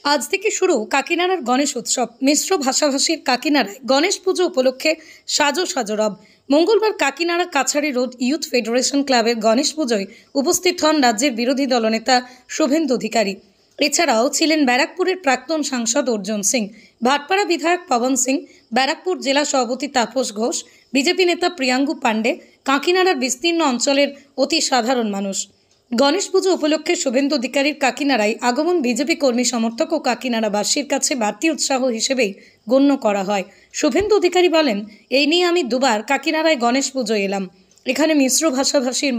আজ থেকে শুরু কাকিনাড়ার গণেশ উৎসব। মিশ্র ভাষাভাষীর কাকিনাড়ায় গণেশ পুজো উপলক্ষে সাজো সাজো রব। মঙ্গলবার Kakinara Kachhari road youth federation ক্লাবের গণেশ পুজোয় উপস্থিত হন রাজ্যের বিরোধী দলনেতা শুভেন্দু অধিকারী। এছাড়াও ছিলেন ব্যারাকপুরের প্রাক্তন সাংসদ অর্জুন সিং, ভাটপাড়া বিধায়ক পবন সিং, ব্যারাকপুর জেলা সভাপতি তাপস ঘোষ, বিজেপি নেতা প্রিয়াঙ্গু পাণ্ডে, কাকিনাড়ার বিস্তীর্ণ অঞ্চলের অতি সাধারণ মানুষ। গণেশ পুজো উপলক্ষে শুভেন্দু অধিকারীর কাকিনাড়ায় আগমন বিজেপি কর্মী সমর্থক ও কাকিনাড়াবাসীর কাছে বাড়তি উৎসাহ হিসেবেই গণ্য করা হয়। শুভেন্দু অধিকারী বলেন, এই নিয়ে আমি দুবার কাকিনাড়ায় গণেশ পুজো এলাম। এখানে মিশ্র ভাষাভাষীর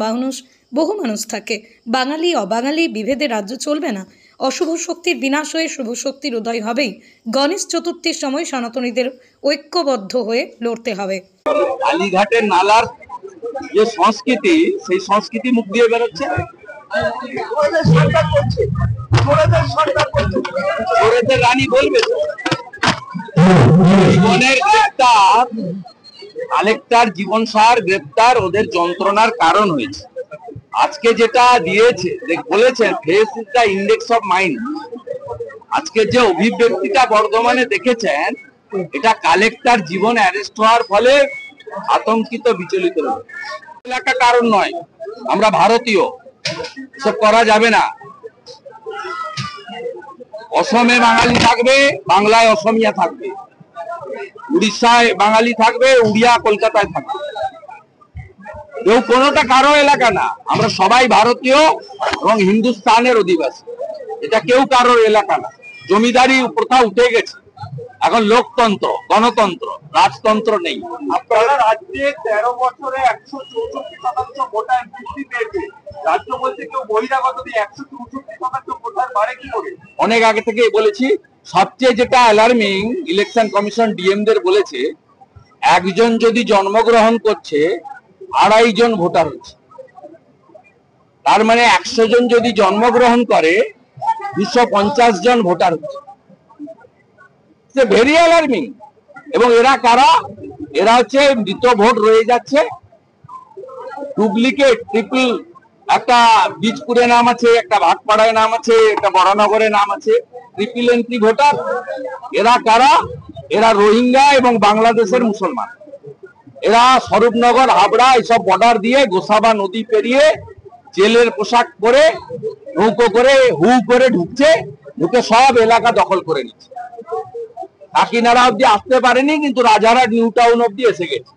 বহু মানুষ থাকে। বাঙালি অবাঙালি বিভেদে রাজ্য চলবে না। অশুভ শক্তির বিনাশ হয়ে শুভ শক্তির উদয় হবেই। গণেশ চতুর্থীর সময় সনাতনীদের ঐক্যবদ্ধ হয়ে লড়তে হবে। আলিঘাটের নালার যে সংস্কৃতি, সেই সংস্কৃতি মুখ দিয়ে বেরোচ্ছে। রানী বলবে জীবনের গ্রেপ্তার, কালেক্টর জীবন সার গ্রেপ্তার ওদের যন্ত্রণার কারণ হয়েছে। আজকে যেটা দিয়েছে বলেছেন, face is the index of mind. আজকে যে অভিব্যক্তিটা বর্ধমানে দেখেছেন, এটা কালেক্টর জীবন অ্যারেস্ট হওয়ার ফলে আতঙ্কিত বিচলিত এলাকা কারণ নয়। আমরা ভারতীয়, সব করা যাবে না। অসমে বাঙালি থাকবে, বাংলায় অসমিয়া থাকবে, উড়িষ্যায় বাঙালি থাকবে, উড়িয়া কলকাতায় থাকবে। কেউ কোনোটা কারো এলাকা না। আমরা সবাই ভারতীয় এবং হিন্দুস্তানের অধিবাসী। এটা কেউ কারোর এলাকা না। জমিদারি প্রথা উঠে গেছে, এখন লোকতন্ত্র, গণতন্ত্র, রাজতন্ত্র নেই। আপনারা রাজ্যে 13 বছরে 164% ভোটার বৃদ্ধি পেয়েছে। রাজ্য বলতে কেউ বহিরাগত দিয়ে 164% ভোটার বাড়ে কি করে? অনেক আগে থেকে বলেছি। সবচেয়ে যেটা অ্যালার্মিং, ইলেকশন কমিশন ডিএমদের বলেছে, একজন যদি জন্মগ্রহণ করছে 2.5 জন ভোটার হচ্ছে। তার মানে 100 জন যদি জন্মগ্রহণ করে 250 জন ভোটার হচ্ছে। Very alarming. এবং এরা কারা? এরা হচ্ছে মৃত ভোট রয়ে যাচ্ছে, ডুপ্লিকেট, ট্রিপল। একটা বীজপুরে নাম আছে, একটা ভাটপাড়ায় নাম আছে, একটা বরানগরে নাম আছে, ট্রিপল এন্ট্রি ভোটার। এরা কারা? এরা রোহিঙ্গা এবং বাংলাদেশের মুসলমান। এরা স্বরূপনগর, হাবড়া এসব বর্ডার দিয়ে গোসাবা নদী পেরিয়ে জেলের পোশাক পরে নৌকো করে হু করে ঢুকছে, ঢুকে সব এলাকা দখল করে নিচ্ছে। কাকিনাড়া অব্দি আসতে পারেনি, কিন্তু রাজারহাট নিউ টাউন অব্দি এসে গেছে।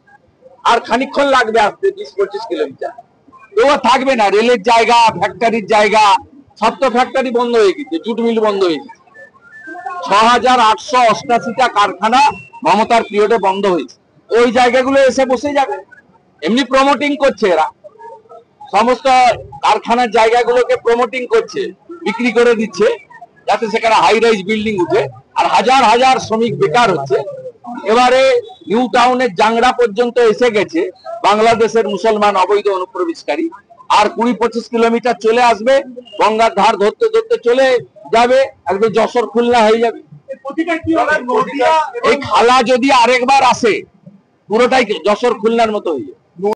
আর খানিকক্ষণ লাগবে আসতে, 20-25 কিলোমিটার। কেউ থাকবে না। রেলের জায়গা, ফ্যাক্টরির জায়গা, সব তো ফ্যাক্টরি বন্ধ হয়ে গেছে, জুট মিল বন্ধ হয়ে গেছে। 6888টা কারখানা মমতার পিরিয়ডে বন্ধ হয়েছে। ওই জায়গাগুলো এসে বসে যাবে। এমনি প্রমোটিং করছে এরা, সমস্ত কারখানার জায়গাগুলোকে প্রমোটিং করছে, বিক্রি করে দিচ্ছে, যাতে সেখানে হাই রাইজ বিল্ডিং উঠে। আর হাজার হাজার শ্রমিক বেকার হচ্ছে। এবারে নিউ টাউনের জাংড়া পর্যন্ত এসে গেছে বাংলাদেশের মুসলমান অবৈধ অনুপ্রবেশকারী। আর 20-25 কিলোমিটার চলে আসবে, গঙ্গার ধার ধরতে ধরতে চলে যাবে, একদম যশোর খুলনা হয়ে যাবে। এই খালা যদি আরেকবার আসে, পুরোটাই যশোর খুলনার মতো হয়ে যাবে।